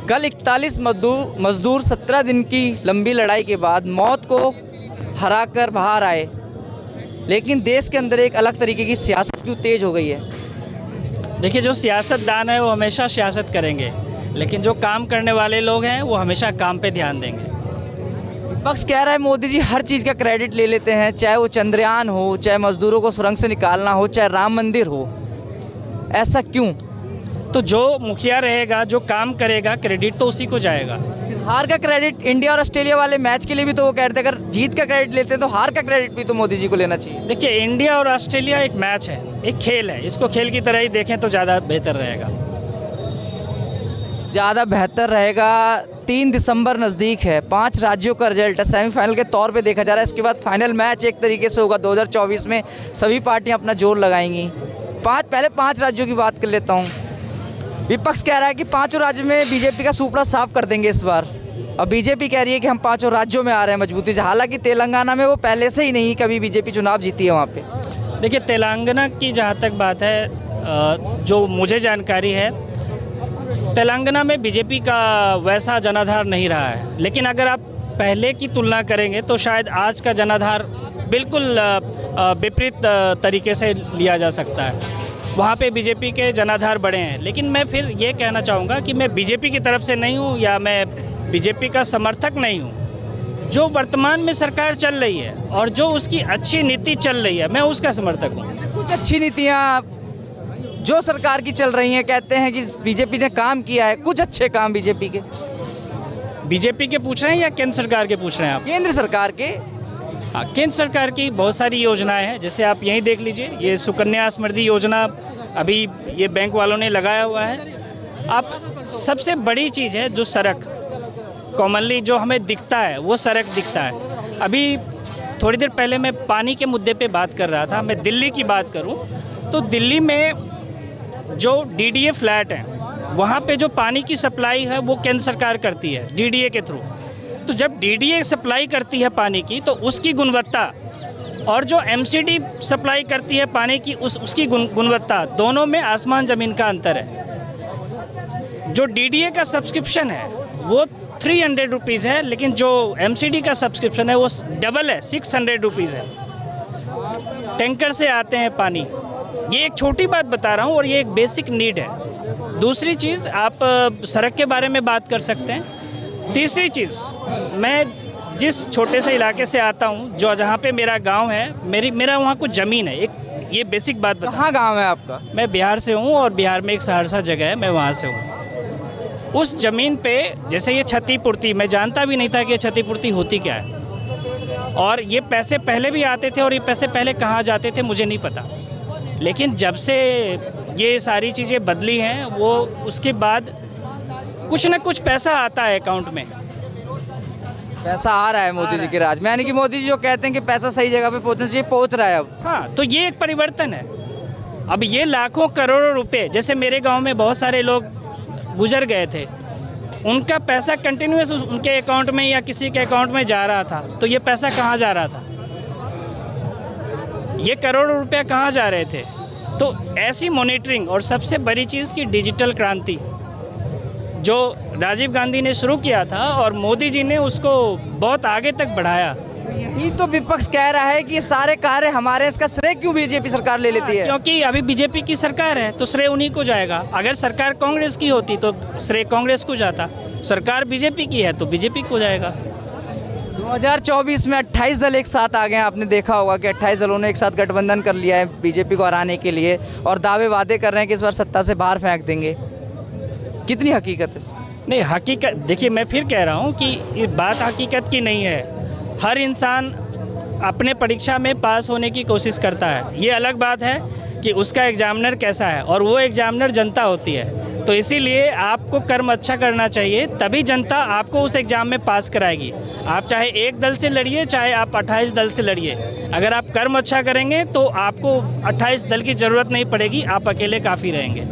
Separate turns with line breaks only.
कल 41 मजदूर 17 दिन की लंबी लड़ाई के बाद मौत को हराकर बाहर आए, लेकिन देश के अंदर एक अलग तरीके की सियासत क्यों तेज हो गई है?
देखिए, जो सियासतदान है वो हमेशा सियासत करेंगे, लेकिन जो काम करने वाले लोग हैं वो हमेशा काम पे ध्यान देंगे।
विपक्ष कह रहा है मोदी जी हर चीज़ का क्रेडिट ले लेते हैं, चाहे वो चंद्रयान हो, चाहे मजदूरों को सुरंग से निकालना हो, चाहे राम मंदिर हो। ऐसा क्यों?
तो जो मुखिया रहेगा, जो काम करेगा, क्रेडिट तो उसी को जाएगा।
हार का क्रेडिट इंडिया और ऑस्ट्रेलिया वाले मैच के लिए भी तो वो कहते हैं, अगर जीत का क्रेडिट लेते हैं तो हार का क्रेडिट भी तो मोदी जी को लेना चाहिए।
देखिए, इंडिया और ऑस्ट्रेलिया एक मैच है, एक खेल है, इसको खेल की तरह ही देखें तो ज़्यादा बेहतर रहेगा।
ज़्यादा बेहतर रहेगा। 3 दिसंबर नज़दीक है, 5 राज्यों का रिजल्ट है, सेमीफाइनल के तौर पे देखा जा रहा है। इसके बाद फाइनल मैच एक तरीके से होगा 2024 में, सभी पार्टियां अपना जोर लगाएंगी। पहले 5 राज्यों की बात कर लेता हूं। विपक्ष कह रहा है कि 5 राज्यों में बीजेपी का सुपड़ा साफ कर देंगे इस बार, और बीजेपी कह रही है कि हम 5 राज्यों में आ रहे हैं मजबूती से। हालांकि तेलंगाना में वो पहले से ही नहीं कभी बीजेपी चुनाव जीती है वहाँ पे।
देखिए, तेलंगाना की जहाँ तक बात है, जो मुझे जानकारी है, तेलंगाना में बीजेपी का वैसा जनाधार नहीं रहा है। लेकिन अगर आप पहले की तुलना करेंगे तो शायद आज का जनाधार बिल्कुल विपरीत तरीके से लिया जा सकता है। वहाँ पे बीजेपी के जनाधार बढ़े हैं। लेकिन मैं फिर ये कहना चाहूँगा कि मैं बीजेपी की तरफ से नहीं हूँ या मैं बीजेपी का समर्थक नहीं हूँ। जो वर्तमान में सरकार चल रही है और जो उसकी अच्छी नीति चल रही है, मैं उसका समर्थक हूँ।
कुछ अच्छी नीतियाँ जो सरकार की चल रही हैं, कहते हैं कि बीजेपी ने काम किया है, कुछ अच्छे काम बीजेपी के
पूछ रहे हैं या केंद्र सरकार के पूछ रहे हैं आप?
केंद्र सरकार के।
हाँ, केंद्र सरकार की बहुत सारी योजनाएं हैं। जैसे आप यहीं देख लीजिए, ये सुकन्या समृद्धि योजना अभी ये बैंक वालों ने लगाया हुआ है। आप सबसे बड़ी चीज़ है जो सड़क, कॉमनली जो हमें दिखता है वो सड़क दिखता है। अभी थोड़ी देर पहले मैं पानी के मुद्दे पे बात कर रहा था। मैं दिल्ली की बात करूं तो दिल्ली में जो डीडीए फ्लैट हैं, वहाँ पे जो पानी की सप्लाई है वो केंद्र सरकार करती है डीडीए के थ्रू। तो जब डीडीए सप्लाई करती है पानी की, तो उसकी गुणवत्ता और जो एमसीडी सप्लाई करती है पानी की उसकी गुणवत्ता, दोनों में आसमान ज़मीन का अंतर है। जो डीडीए का सब्सक्रिप्शन है वो 300 रुपीज़ है, लेकिन जो एमसीडी का सब्सक्रिप्शन है वो डबल है, 600 रुपीज़ है। टैंकर से आते हैं पानी। ये एक छोटी बात बता रहा हूँ और ये एक बेसिक नीड है। दूसरी चीज़, आप सड़क के बारे में बात कर सकते हैं। तीसरी चीज़, मैं जिस छोटे से इलाके से आता हूँ, जहाँ पे मेरा गांव है, मेरा वहाँ कुछ ज़मीन है। एक ये बेसिक बात बता।
कहाँ गांव है आपका? मैं
बिहार से हूँ और बिहार में एक सहरसा जगह है, मैं वहाँ से हूँ। उस ज़मीन पे जैसे ये क्षतिपूर्ति, मैं जानता भी नहीं था कि ये क्षतिपूर्ति होती क्या है, और ये पैसे पहले भी आते थे और ये पैसे पहले कहाँ जाते थे मुझे नहीं पता। लेकिन जब से ये सारी चीज़ें बदली हैं, वो उसके बाद कुछ ना कुछ पैसा आता है अकाउंट में।
पैसा आ रहा है मोदी जी के राज में, यानी कि मोदी जी जो कहते हैं कि पैसा सही जगह पे पहुंचना चाहिए, पहुंच रहा है अब।
हाँ, तो ये एक परिवर्तन है। अब ये लाखों करोड़ों रुपए, जैसे मेरे गांव में बहुत सारे लोग गुजर गए थे, उनका पैसा कंटिन्यूस उनके अकाउंट में या किसी के अकाउंट में जा रहा था। तो ये पैसा कहाँ जा रहा था? ये करोड़ों रुपया कहाँ जा रहे थे? तो ऐसी मॉनिटरिंग, और सबसे बड़ी चीज़ की डिजिटल क्रांति जो राजीव गांधी ने शुरू किया था और मोदी जी ने उसको बहुत आगे तक बढ़ाया।
यही तो विपक्ष कह रहा है कि ये सारे कार्य हमारे, इसका श्रेय क्यों बीजेपी सरकार ले लेती है?
क्योंकि अभी बीजेपी की सरकार है तो श्रेय उन्हीं को जाएगा। अगर सरकार कांग्रेस की होती तो श्रेय कांग्रेस को जाता। सरकार बीजेपी की है तो बीजेपी को जाएगा।
2024 में 28 दल एक साथ आ गए हैं। आपने देखा होगा कि 28 दलों ने एक साथ गठबंधन कर लिया है बीजेपी को हराने के लिए, और दावे वादे कर रहे हैं कि इस बार सत्ता से बाहर फेंक देंगे। कितनी हकीकत है इसमें?
नहीं, हकीकत देखिए, मैं फिर कह रहा हूँ कि ये बात हकीकत की नहीं है। हर इंसान अपने परीक्षा में पास होने की कोशिश करता है। ये अलग बात है कि उसका एग्जामिनर कैसा है, और वो एग्जामिनर जनता होती है। तो इसीलिए आपको कर्म अच्छा करना चाहिए, तभी जनता आपको उस एग्ज़ाम में पास कराएगी। आप चाहे एक दल से लड़िए, चाहे आप 28 दल से लड़िए, अगर आप कर्म अच्छा करेंगे तो आपको 28 दल की ज़रूरत नहीं पड़ेगी, आप अकेले काफ़ी रहेंगे।